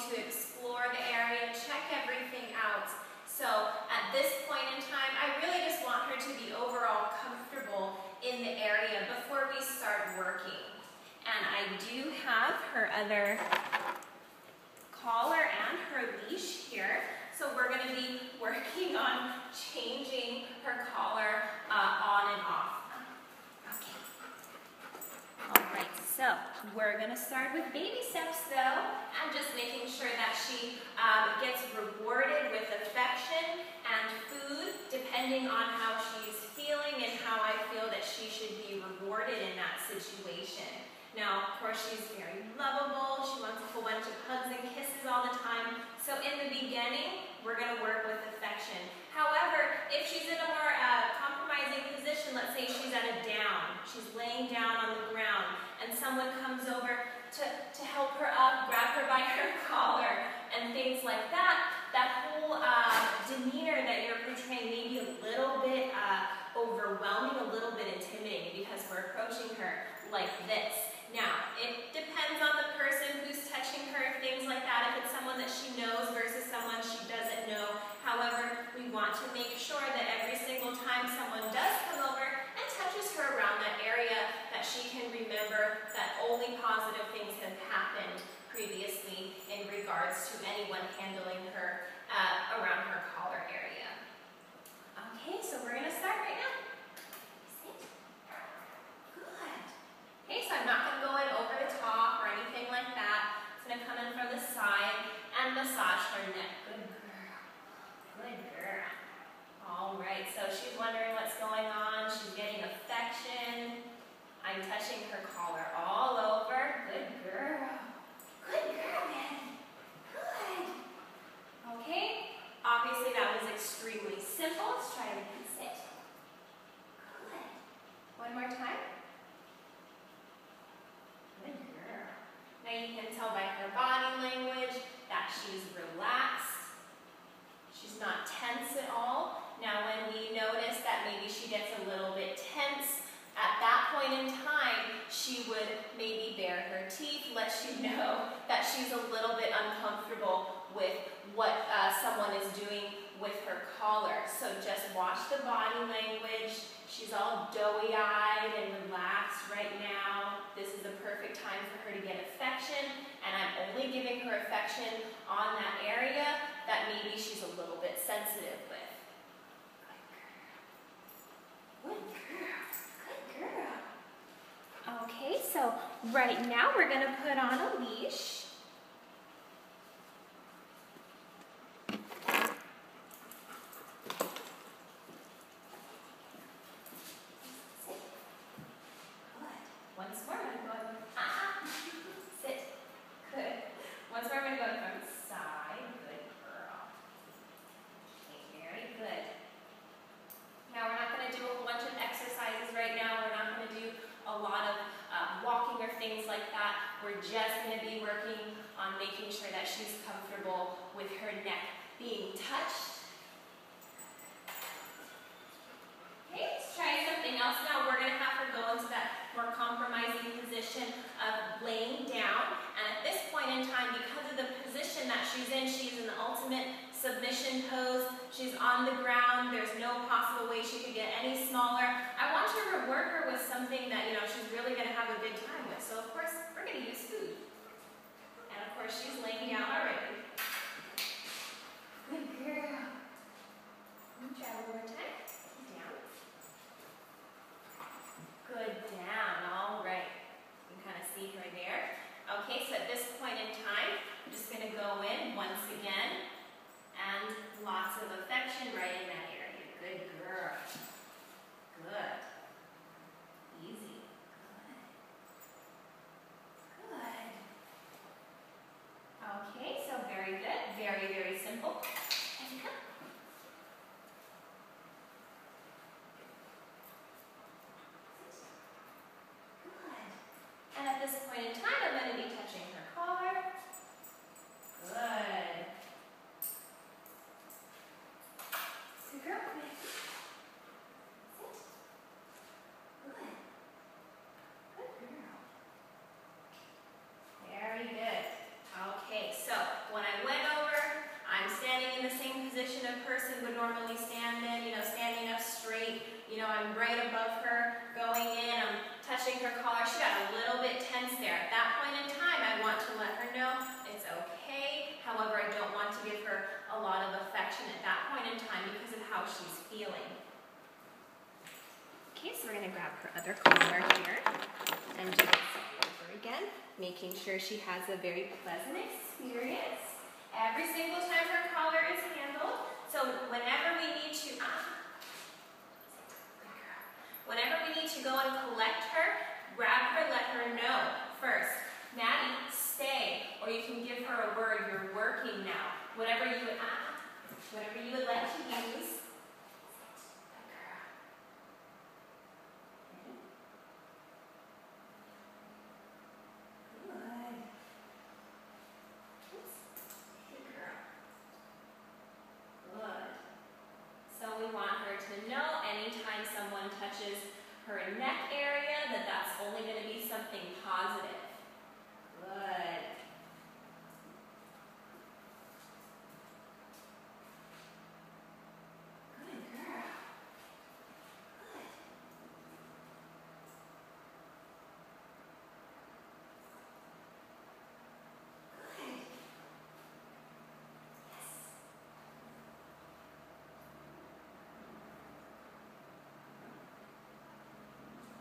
to explore the area, check everything out. So at this point in time, I really just want her to be overall comfortable in the area before we start working. And I do have her other collar and her leash here. So we're going to be working on changing her collar on and off. Okay. All right, so we're going to start with baby steps though, and just making sure that she gets rewarded with affection and food, depending on how she's feeling and how I feel that she should be rewarded in that situation. Now, of course, she's very lovable. She wants a whole bunch of hugs and kisses all the time. So in the beginning, we're going to work with affection. However, if she's in a more compromising position, let's say she's at a down, she's laying down on the ground, and someone comes over to help her up, grab her by her collar, and things like that, that whole demeanor that you're portraying may be a little bit overwhelming, a little bit intimidating, because we're approaching her like this. Now, it depends on the person who's touching her, things like that, if it's someone that she knows versus someone she doesn't know. However, we want to make sure that every single time someone does come over and touches her around that area, that she can remember that only positive things have happened previously in regards to anyone handling her around her collar area. Okay, so we're going to start right now. Okay, so I'm not going to go in over the top or anything like that. It's going to come in from the side and massage her neck. Good girl. Good girl. All right, so she's wondering what's going on. She's getting affection. I'm touching her collar all over. Good girl. Good girl, man. Good. Okay, obviously that was extremely simple. Let's try it again. Sit. Good. One more time. Good girl. Now you can tell by her body language that she's relaxed. She's not tense at all. Now when we notice that maybe she gets a little bit tense, at that point in time, she would maybe bare her teeth, let you know that she's a little bit uncomfortable with what someone is doing with her collar. So just watch the body language. She's all doughy-eyed and relaxed right now. This is the perfect time for her to get affection, and I'm only giving her affection on that area that maybe she's a little bit sensitive with. Good girl. Good girl. Okay, so right now we're going to put on a leash. Once more, I'm going, sit, good. Once more, I'm going to go from the side, good girl. Okay, very good. Now, we're not going to do a whole bunch of exercises right now. We're not going to do a lot of walking or things like that. We're just going to be working on making sure that she's comfortable with her neck being touched. Okay, let's try something else now. We're going to have her go into that more compromising position of laying down. And at this point in time, because of the position that she's in the ultimate submission pose. She's on the ground. There's no possible way she could get any smaller. I want to reward her with something that, she's really going to have a good time with. So, of course, we're going to use food. And, of course, she's laying down already. Good girl. Try one more time. Down. Good, down. All right. You can kind of see her there. Okay, so at this point in time, I'm just going to go in once again. And lots of affection right in that area. Good girl. Good. Easy. Good. Good. Okay, so very good. Very, very simple. And come. Good. And at this point in time, I'm going to be touching her collar. Good. Good girl. Sit. when I went over, I'm standing in the same position a person would normally stand in, standing up straight. I'm right above her, going in, I'm touching her collar. She got a little bit tense there. At that point in time, I want to let her know it's okay. However, I don't want to give her a lot of affection at that point in time because of how she's feeling. Okay, so we're going to grab her other collar here and do this over again, making sure she has a very pleasant experience every single time her collar is handled. So whenever we need to go and collect her, grab her, let her know first, Maddie, stay, or you can give her a word. You're working now. Whatever you would like to use. Anytime someone touches her neck area, that's only going to be something positive. Good. Good girl. Good. Good. Yes.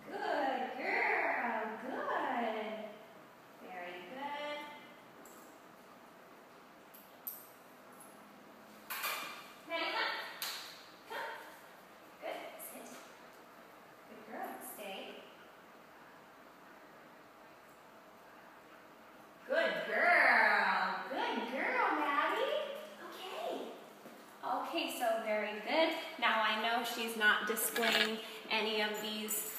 Good girl, good. Very good. Maddie, come. Come. Good, sit. Good girl, stay. Good girl, Maddie. Okay, so very good. Now I know she's not displaying any of these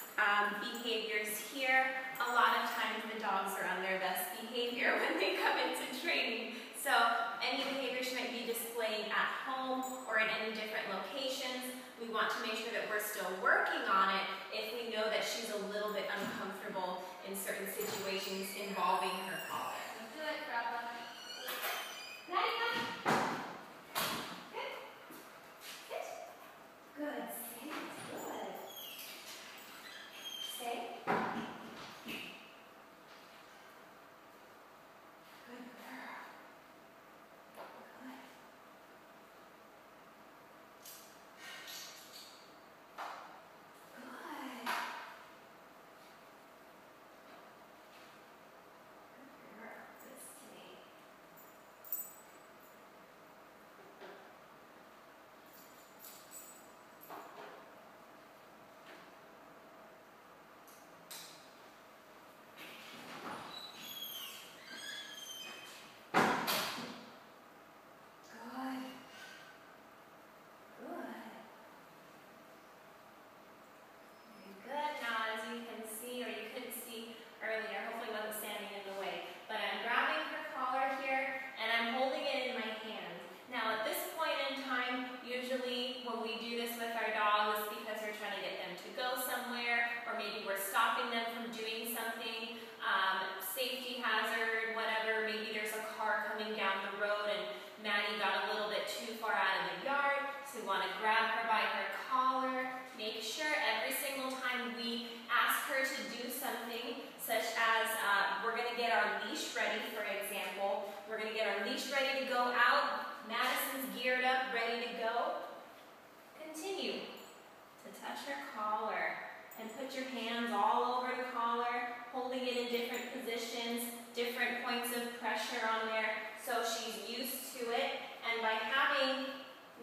behaviors here. A lot of times the dogs are on their best behavior when they come into training. So any behavior she might be displaying at home or in any different locations, we want to make sure that we're still working on it if we know that she's a little bit uncomfortable in certain situations involving her collar. Good, Grandma. Maddie, come. Good. Sit. Good. Sit. Good. Stay. Good girl. Good. Good. Good girl. Good stay. Ready to go out. Madison's geared up, ready to go. Continue to touch her collar and put your hands all over the collar, holding it in different positions, different points of pressure on there so she's used to it. And by having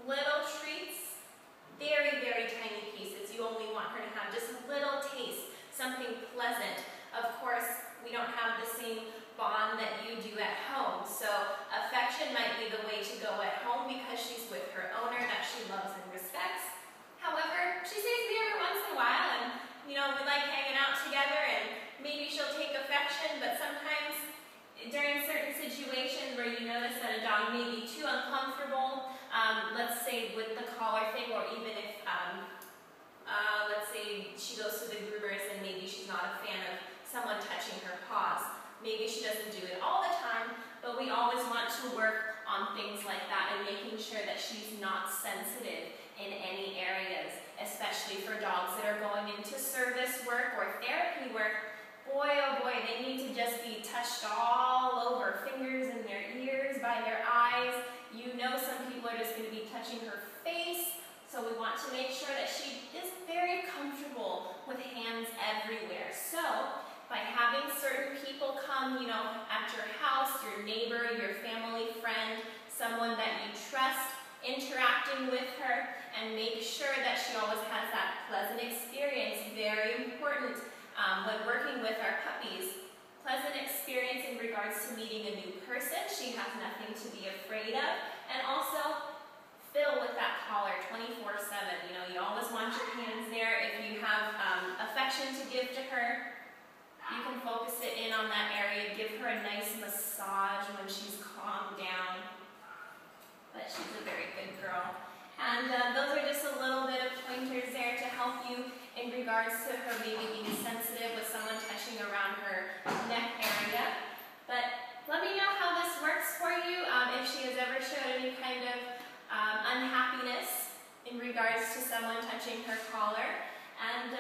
little treats, very, very tiny pieces, you only want her to have just a little taste, something pleasant. Of course, we don't have the same bond that you do at home. So affection might be the way to go at home because she's with her owner that she loves and respects. However, she sees me every once in a while and, we like hanging out together and maybe she'll take affection, but sometimes during certain situations where you notice that a dog may be too uncomfortable, let's say with the collar thing, or even if, let's say she goes to the groomers and maybe she's not a fan of someone touching her paws. Maybe she doesn't do it all the time, but we always want to work sure that she's not sensitive in any areas, especially for dogs that are going into service work or therapy work. Boy, oh boy, they need to just be touched all over, fingers in their ears, by their eyes. You know some people are just going to be touching her face, so we want to make sure that she is very comfortable with hands everywhere. So, by having certain people come, you know, at your house, your neighbor, your family, friend, someone that you trust, interacting with her, and make sure that she always has that pleasant experience. Very important when working with our puppies. Pleasant experience in regards to meeting a new person. She has nothing to be afraid of. And also, fill with that collar 24/7. You know, you always want your hands there. If you have affection to give to her, you can focus it in on that area. Give her a nice massage when she's calmed down. But she's a very good girl. And those are just a little bit of pointers there to help you in regards to her maybe being sensitive with someone touching around her neck area. But let me know how this works for you, if she has ever showed any kind of unhappiness in regards to someone touching her collar. And